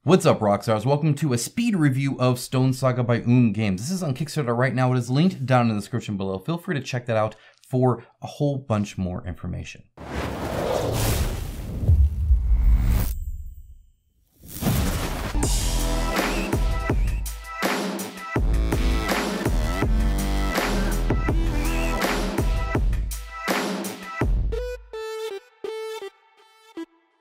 What's up, Rockstars? Welcome to a speed review of Stonesaga by Games. This is on Kickstarter right now. It is linked down in the description below. Feel free to check that out for a whole bunch more information.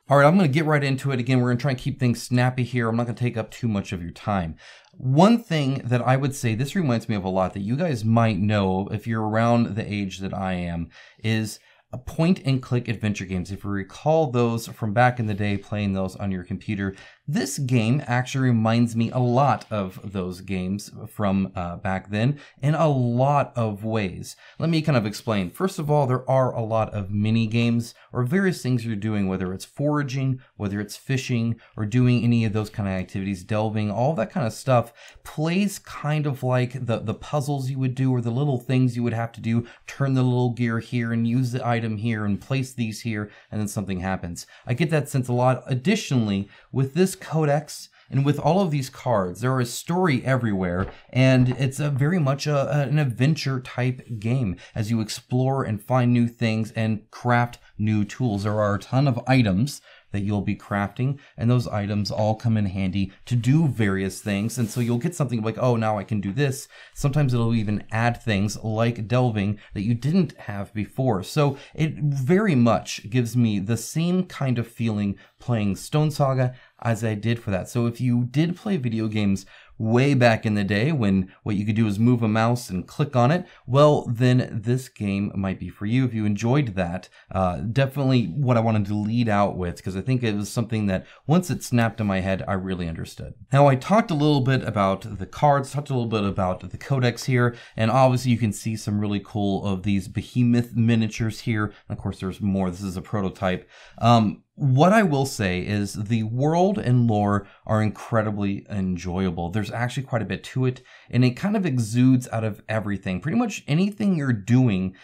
All right, I'm going to get right into it. Again, we're going to try and keep things snappy here. I'm not going to take up too much of your time. One thing that I would say, this reminds me of a lot that you guys might know if you're around the age that I am, is a point-and-click adventure games. If you recall those from back in the day, playing those on your computer, this game actually reminds me a lot of those games from back then in a lot of ways. Let me kind of explain. First of all, there are a lot of mini games or various things you're doing, whether it's foraging, whether it's fishing, or doing any of those kind of activities, delving, all that kind of stuff plays kind of like the puzzles you would do or the little things you would have to do, turn the little gear here and use the item here and place these here, and then something happens. I get that sense a lot. Additionally, with this codex and with all of these cards, there is story everywhere, and it's very much an adventure type game as you explore and find new things and craft new tools. There are a ton of items that you'll be crafting, and those items all come in handy to do various things. And so you'll get something like, oh, now I can do this. Sometimes it'll even add things like delving that you didn't have before. So it very much gives me the same kind of feeling playing Stonesaga as I did for that. So if you did play video games way back in the day when what you could do is move a mouse and click on it, well, then this game might be for you if you enjoyed that. Definitely what I wanted to lead out with, because I think it was something that once it snapped in my head, I really understood. Now, I talked a little bit about the cards, talked a little bit about the codex here, and obviously you can see some really cool of these behemoth miniatures here. Of course, there's more. This is a prototype. What I will say is the world and lore are incredibly enjoyable. There's actually quite a bit to it, and it kind of exudes out of everything. Pretty much anything you're doing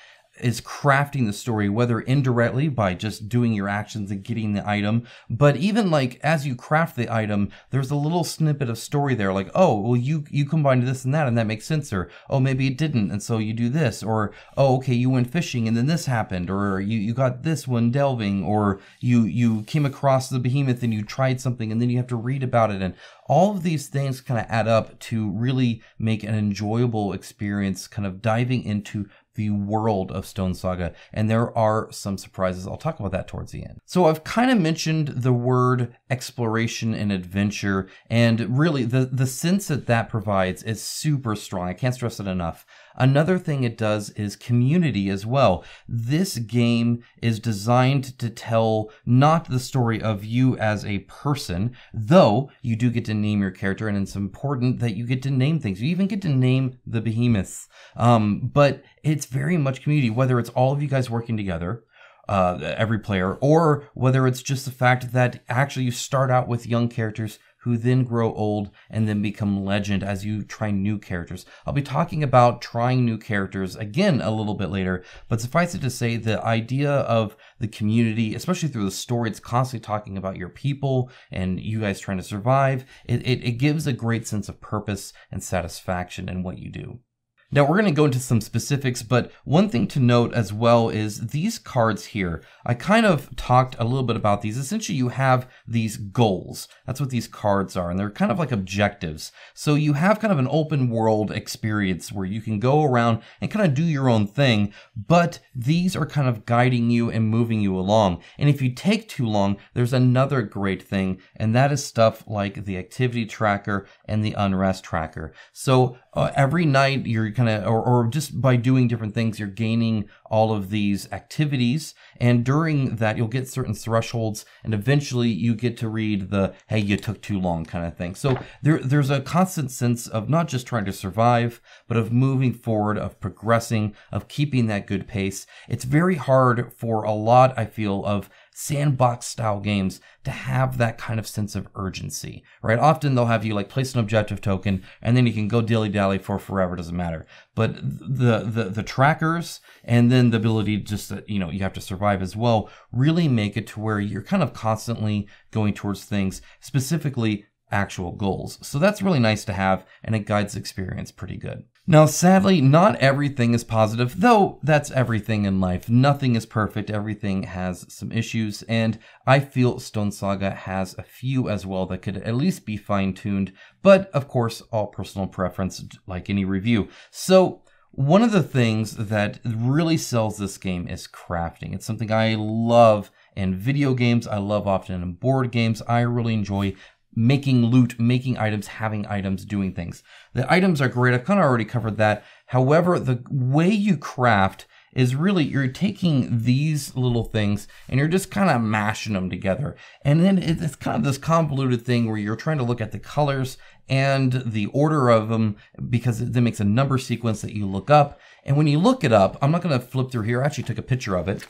is crafting the story, whether indirectly by just doing your actions and getting the item, but even like as you craft the item, there's a little snippet of story there, like, oh, well, you combined this and that makes sense, or oh, maybe it didn't, and so you do this, or oh, okay, you went fishing and then this happened, or you got this one delving, or you came across the behemoth and you tried something and then you have to read about it, and all of these things kind of add up to really make an enjoyable experience, kind of diving into the world of Stonesaga, and there are some surprises. I'll talk about that towards the end. So I've kind of mentioned the word exploration and adventure, and really the sense that that provides is super strong. I can't stress it enough. Another thing it does is community as well. This game is designed to tell not the story of you as a person, though you do get to name your character, and it's important that you get to name things. You even get to name the behemoths. But it's very much community, whether it's all of you guys working together, every player, or whether it's just the fact that actually you start out with young characters who then grow old and then become legend as you try new characters. I'll be talking about trying new characters again a little bit later, but suffice it to say the idea of the community, especially through the story, it's constantly talking about your people and you guys trying to survive. It gives a great sense of purpose and satisfaction in what you do. Now, we're going to go into some specifics, but one thing to note as well is these cards here. I kind of talked a little bit about these. Essentially, you have these goals. That's what these cards are, and they're kind of like objectives. So you have kind of an open world experience where you can go around and kind of do your own thing, but these are kind of guiding you and moving you along. And if you take too long, there's another great thing, and that is stuff like the activity tracker and the unrest tracker. So every night you're kind of, or just by doing different things, you're gaining all of these activities, and during that you'll get certain thresholds, and eventually you get to read the, hey, you took too long kind of thing. So there's a constant sense of not just trying to survive, but of moving forward, of progressing, of keeping that good pace. It's very hard for a lot, I feel, of sandbox style games to have that kind of sense of urgency, right? Often they'll have you like place an objective token and then you can go dilly-dally for forever, doesn't matter. But the trackers and then the ability just that, you know, you have to survive as well, really make it to where you're kind of constantly going towards things, specifically actual goals. So that's really nice to have, and it guides the experience pretty good. Now, sadly, not everything is positive, though that's everything in life. Nothing is perfect. Everything has some issues, and I feel Stonesaga has a few as well that could at least be fine-tuned, but of course, all personal preference, like any review. So one of the things that really sells this game is crafting. It's something I love in video games. I love often in board games. I really enjoy making loot, making items, having items, doing things. The items are great. I've kind of already covered that. However, the way you craft is really, you're taking these little things and you're just kind of mashing them together. And then it's kind of this convoluted thing where you're trying to look at the colors and the order of them, because it then makes a number sequence that you look up. And when you look it up, I'm not going to flip through here. I actually took a picture of it.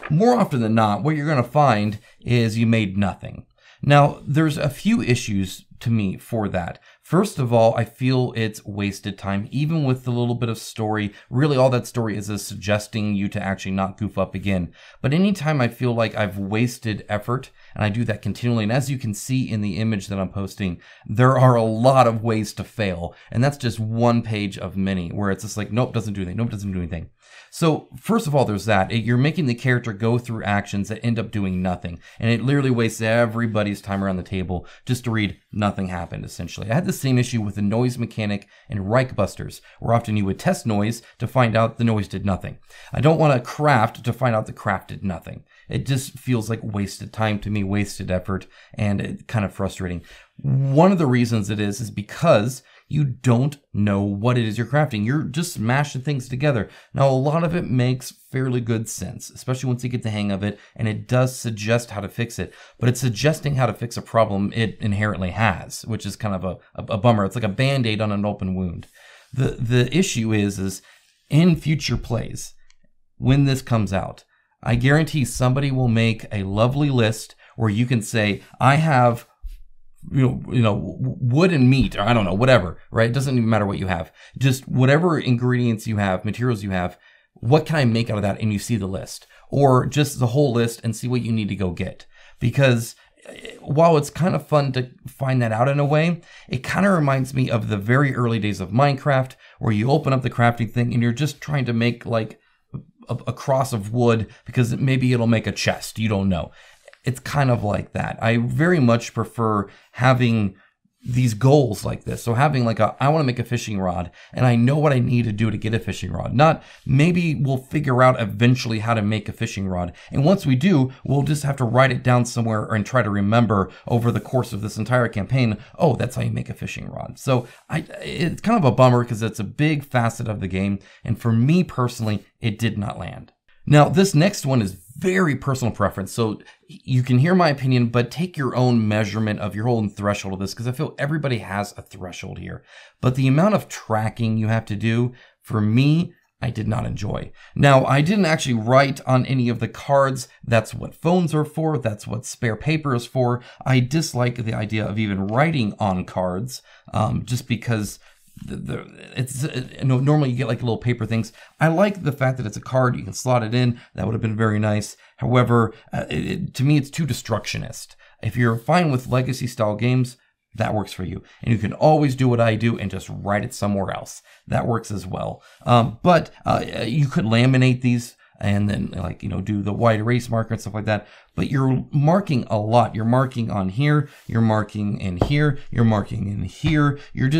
More often than not, what you're going to find is you made nothing. Now, there's a few issues to me for that. First of all, I feel it's wasted time, even with the little bit of story. Really, all that story is suggesting you to actually not goof up again. But anytime I feel like I've wasted effort, and I do that continually, and as you can see in the image that I'm posting, there are a lot of ways to fail. And that's just one page of many, where it's just like, nope, doesn't do anything, nope, doesn't do anything. So first of all, there's that. You're making the character go through actions that end up doing nothing. And it literally wastes everybody's time around the table just to read nothing happened, essentially. I had the same issue with the noise mechanic in Reichbusters, where often you would test noise to find out the noise did nothing. I don't want to craft to find out the craft did nothing. It just feels like wasted time to me, wasted effort, and it's kind of frustrating. One of the reasons it is because you don't know what it is you're crafting. You're just smashing things together. Now, a lot of it makes fairly good sense, especially once you get the hang of it, and it does suggest how to fix it. But it's suggesting how to fix a problem it inherently has, which is kind of a bummer. It's like a Band-Aid on an open wound. The issue is in future plays, when this comes out, I guarantee somebody will make a lovely list where you can say, I have wood and meat, or I don't know, whatever, right? It doesn't even matter what you have. Just whatever ingredients you have, materials you have, what can I make out of that? And you see the list, or just the whole list and see what you need to go get. Because while it's kind of fun to find that out in a way, it kind of reminds me of the very early days of Minecraft, where you open up the crafting thing and you're just trying to make like a cross of wood because maybe it'll make a chest. You don't know. It's kind of like that. I very much prefer having these goals like this. So having like I want to make a fishing rod and I know what I need to do to get a fishing rod. Not maybe we'll figure out eventually how to make a fishing rod. And once we do, we'll just have to write it down somewhere and try to remember over the course of this entire campaign, oh, that's how you make a fishing rod. So it's kind of a bummer because it's a big facet of the game. And for me personally, it did not land. Now, this next one is very personal preference, so you can hear my opinion, but take your own measurement of your own threshold of this, because I feel everybody has a threshold here. But the amount of tracking you have to do, for me, I did not enjoy. Now, I didn't actually write on any of the cards. That's what phones are for. That's what spare paper is for. I dislike the idea of even writing on cards, just because normally you get like little paper things. I like the fact that it's a card, you can slot it in. That would have been very nice. However, to me, it's too destructionist. If you're fine with legacy style games, that works for you. And you can always do what I do and just write it somewhere else. That works as well. But you could laminate these and then do the wide erase marker and stuff like that. But you're marking a lot. You're marking on here, you're marking in here, you're marking in here. You're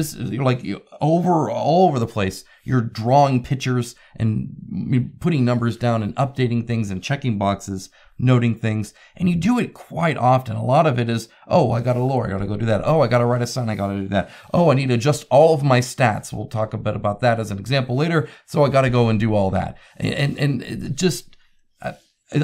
all over the place. You're drawing pictures and putting numbers down and updating things and checking boxes, noting things. And you do it quite often. A lot of it is, oh, I got a lore, I gotta go do that. Oh, I gotta write a sign, I gotta do that. Oh, I need to adjust all of my stats. We'll talk a bit about that as an example later. So I gotta go and do all that. And it just,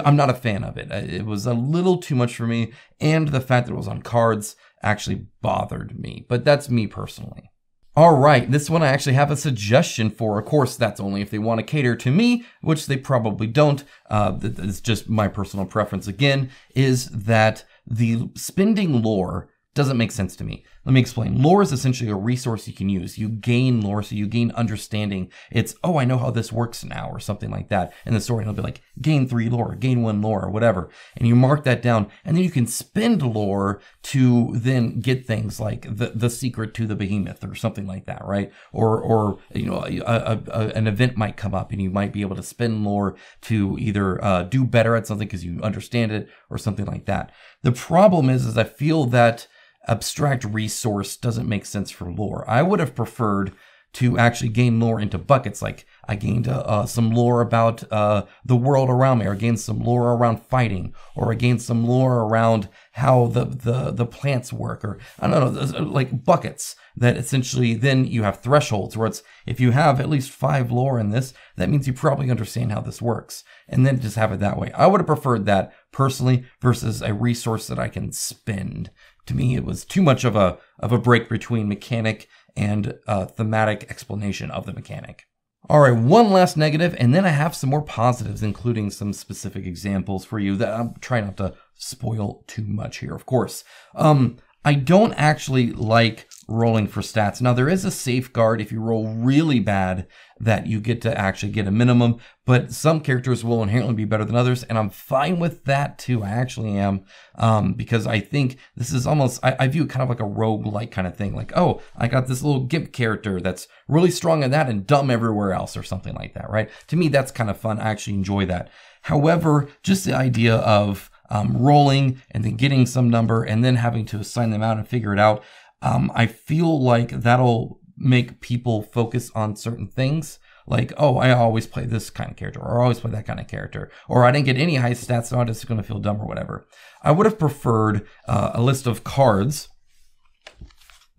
I'm not a fan of it. It was a little too much for me. And the fact that it was on cards actually bothered me. But that's me personally. All right, this one I actually have a suggestion for. Of course, that's only if they want to cater to me, which they probably don't. It's just my personal preference again, is that the spending lore doesn't make sense to me. Let me explain. Lore is essentially a resource you can use. You gain lore, so you gain understanding. It's, oh, I know how this works now, or something like that. In the story, it'll be like, gain 3 lore, gain 1 lore, or whatever. And you mark that down, and then you can spend lore to then get things like the secret to the behemoth, or something like that, right? Or you know, an event might come up, and you might be able to spend lore to either do better at something because you understand it, or something like that. The problem is I feel that abstract resource doesn't make sense for lore. I would have preferred to actually gain lore into buckets. Like I gained some lore about the world around me, or I gained some lore around fighting, or I gained some lore around how the plants work, or I don't know, like buckets that essentially then you have thresholds where it's, if you have at least 5 lore in this, that means you probably understand how this works, and then just have it that way. I would have preferred that personally versus a resource that I can spend. To me, it was too much of a break between mechanic and thematic explanation of the mechanic. All right, one last negative, and then I have some more positives, including some specific examples for you that I'm trying not to spoil too much here, of course. I don't actually like rolling for stats. Now, there is a safeguard if you roll really bad that you get to actually get a minimum, but some characters will inherently be better than others, and I'm fine with that too. I actually am, because I think this is almost, I view it kind of like a roguelike kind of thing. Like, oh, I got this little gimp character that's really strong in that and dumb everywhere else, or something like that, right? To me, that's kind of fun. I actually enjoy that. However, just the idea of rolling and then getting some number and then having to assign them out and figure it out, I feel like that'll make people focus on certain things. Like, oh, I always play this kind of character, or I always play that kind of character, or I didn't get any high stats, so I'm just going to feel dumb or whatever. I would have preferred a list of cards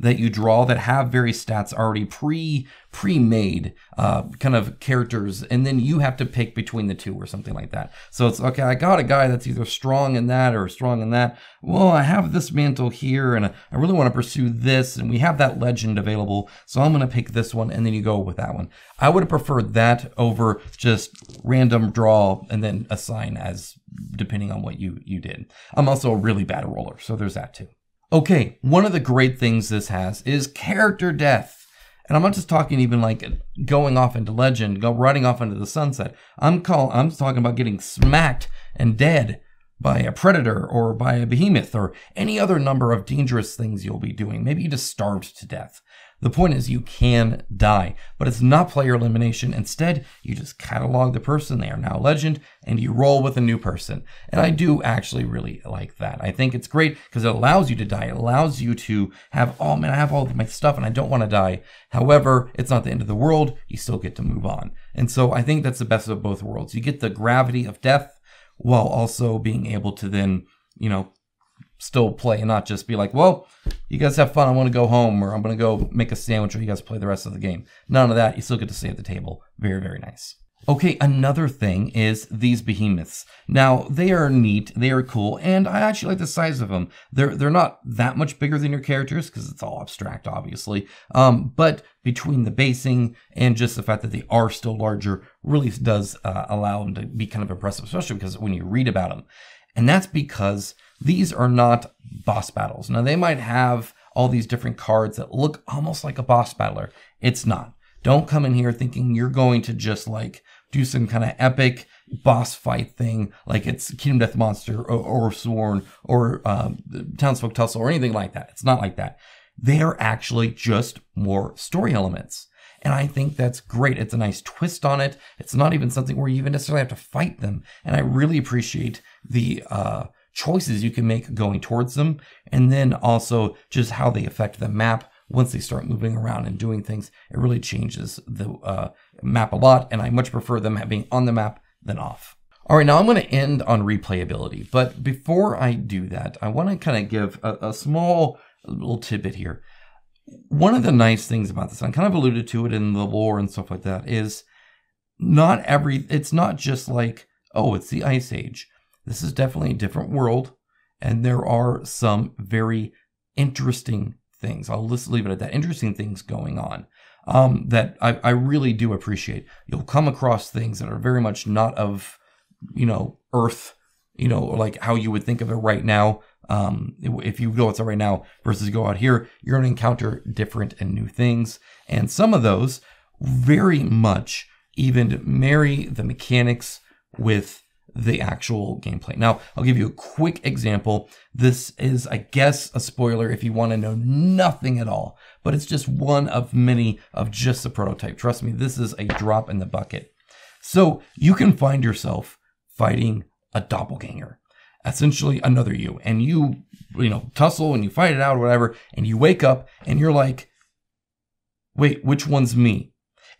that you draw that have various stats already pre-made kind of characters, and then you have to pick between the two or something like that. So it's, okay, I got a guy that's either strong in that or strong in that. Well, I have this mantle here, and I really want to pursue this, and we have that legend available, so I'm going to pick this one, and then you go with that one. I would have preferred that over just random draw and then assign as depending on what you did. I'm also a really bad roller, so there's that too. Okay, one of the great things this has is character death. And I'm not just talking even like going off into legend, riding off into the sunset. I'm talking about getting smacked and dead by a predator or by a behemoth or any other number of dangerous things you'll be doing. Maybe you just starved to death. The point is you can die, but it's not player elimination. Instead, you just catalog the person. They are now legend, and you roll with a new person. And I do actually really like that. I think it's great because it allows you to die. It allows you to have, oh man, I have all of my stuff and I don't want to die. However, it's not the end of the world. You still get to move on. And so I think that's the best of both worlds. You get the gravity of death while also being able to then, you know, still play and not just be like, well, you guys have fun, I want to go home, or I'm going to go make a sandwich, or you guys play the rest of the game. None of that. You still get to stay at the table. Very, very nice. Okay, another thing is these behemoths. Now, they are neat, they are cool, and I actually like the size of them. They're not that much bigger than your characters, because it's all abstract, obviously. But between the basing and just the fact that they are still larger really does allow them to be kind of impressive, especially because when you read about them. And that's because these are not boss battles. Now, they might have all these different cards that look almost like a boss battler. It's not. Don't come in here thinking you're going to just like do some kind of epic boss fight thing like it's Kingdom Death Monster or Sworn or Townsfolk Tussle or anything like that. It's not like that. They are actually just more story elements. And I think that's great. It's a nice twist on it. It's not even something where you even necessarily have to fight them. And I really appreciate the choices you can make going towards them. And then also just how they affect the map once they start moving around and doing things. It really changes the map a lot. And I much prefer them being on the map than off. All right, now I'm going to end on replayability. But before I do that, I want to kind of give a small little tidbit here. One of the nice things about this, and I kind of alluded to it in the lore and stuff like that, is it's not just like, oh, it's the Ice Age. This is definitely a different world, and there are some very interesting things. I'll just leave it at that. Interesting things going on that I really do appreciate. You'll come across things that are very much not of, you know, Earth you know, like how you would think of it right now. If you go outside right now versus go out here, you're going to encounter different and new things. And some of those very much even marry the mechanics with the actual gameplay. Now, I'll give you a quick example. This is, I guess, a spoiler if you want to know nothing at all, but it's just one of many of just the prototype. Trust me, this is a drop in the bucket. So you can find yourself fighting a doppelganger, essentially another you, and you know, tussle and you fight it out or whatever, and you wake up and you're like, wait, which one's me?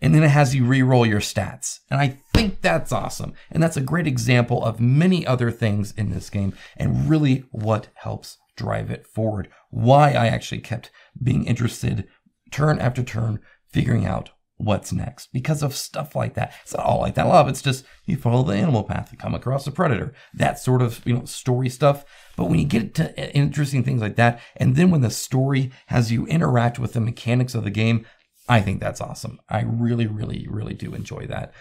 And then it has you re-roll your stats. And I think that's awesome. And that's a great example of many other things in this game and really what helps drive it forward. Why I actually kept being interested turn after turn, figuring out what's next because of stuff like that. It's not all like that love. It's just you follow the animal path, you come across a predator, that sort of, you know, story stuff. But when you get to interesting things like that, and then when the story has you interact with the mechanics of the game, I think that's awesome. I really, really, really do enjoy that.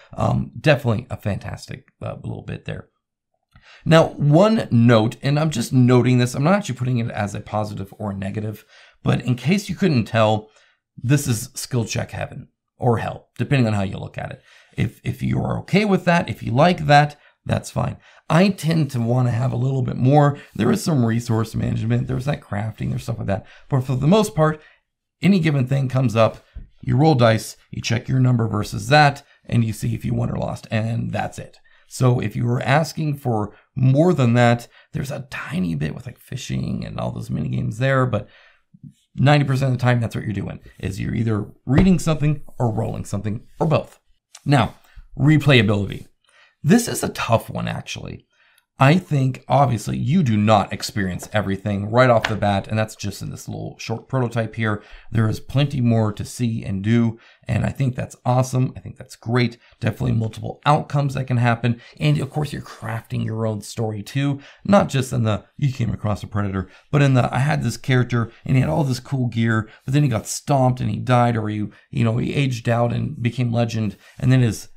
Definitely a fantastic little bit there. Now, one note, and I'm just noting this, I'm not actually putting it as a positive or a negative, but in case you couldn't tell, this is skill check heaven or hell, depending on how you look at it. If you are okay with that, if you like that, that's fine. I tend to want to have a little bit more. There is some resource management, there's that crafting, there's stuff like that. But for the most part, any given thing comes up, you roll dice, you check your number versus that, and you see if you won or lost, and that's it. So if you were asking for more than that, there's a tiny bit with like fishing and all those mini games there, but 90% of the time, that's what you're doing, is you're either reading something or rolling something, or both. Now, replayability. This is a tough one, actually. I think, obviously, you do not experience everything right off the bat, and that's just in this little short prototype here. There is plenty more to see and do, and I think that's awesome. I think that's great. Definitely multiple outcomes that can happen, and of course, you're crafting your own story too, not just in the, you came across a predator, but in the, I had this character, and he had all this cool gear, but then he got stomped and he died, or he aged out and became legend, and then his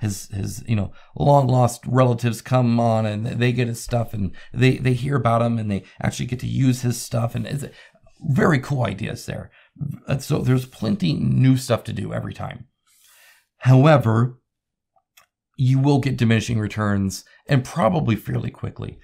long lost relatives come on, and they get his stuff, and they hear about him, and they actually get to use his stuff, and it's very cool ideas there. So there's plenty new stuff to do every time. However, you will get diminishing returns, and probably fairly quickly.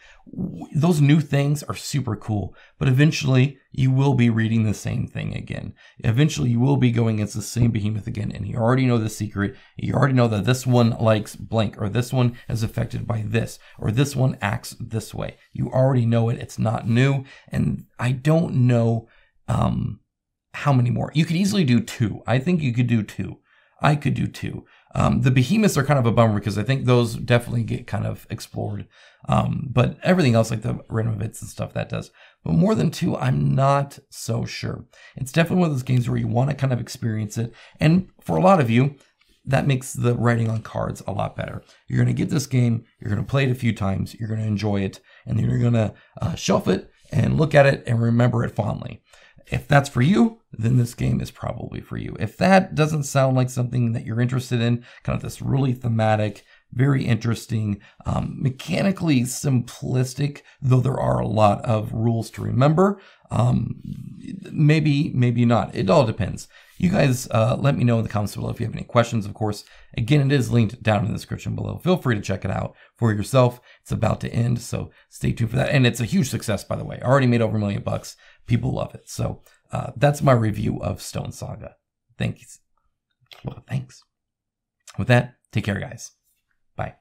Those new things are super cool, but eventually you will be reading the same thing again. Eventually you will be going against the same behemoth again, and you already know the secret. You already know that this one likes blank, or this one is affected by this, or this one acts this way. You already know it. It's not new, and I don't know how many more. You could easily do 2. I think you could do 2. I could do 2. The behemoths are kind of a bummer because I think those definitely get kind of explored. But everything else, like the random events and stuff, that does. But more than 2, I'm not so sure. It's definitely one of those games where you want to kind of experience it. And for a lot of you, that makes the writing on cards a lot better. You're going to get this game, you're going to play it a few times, you're going to enjoy it, and then you're going to shelf it and look at it and remember it fondly. If that's for you, then this game is probably for you. If that doesn't sound like something that you're interested in, kind of this really thematic, very interesting, mechanically simplistic, though there are a lot of rules to remember, maybe not. It all depends. You guys let me know in the comments below if you have any questions, of course. Again, it is linked down in the description below. Feel free to check it out for yourself. It's about to end, so stay tuned for that. And it's a huge success, by the way. I already made over $1 million. People love it. So that's my review of Stonesaga. Thanks. With that, take care, guys. Bye.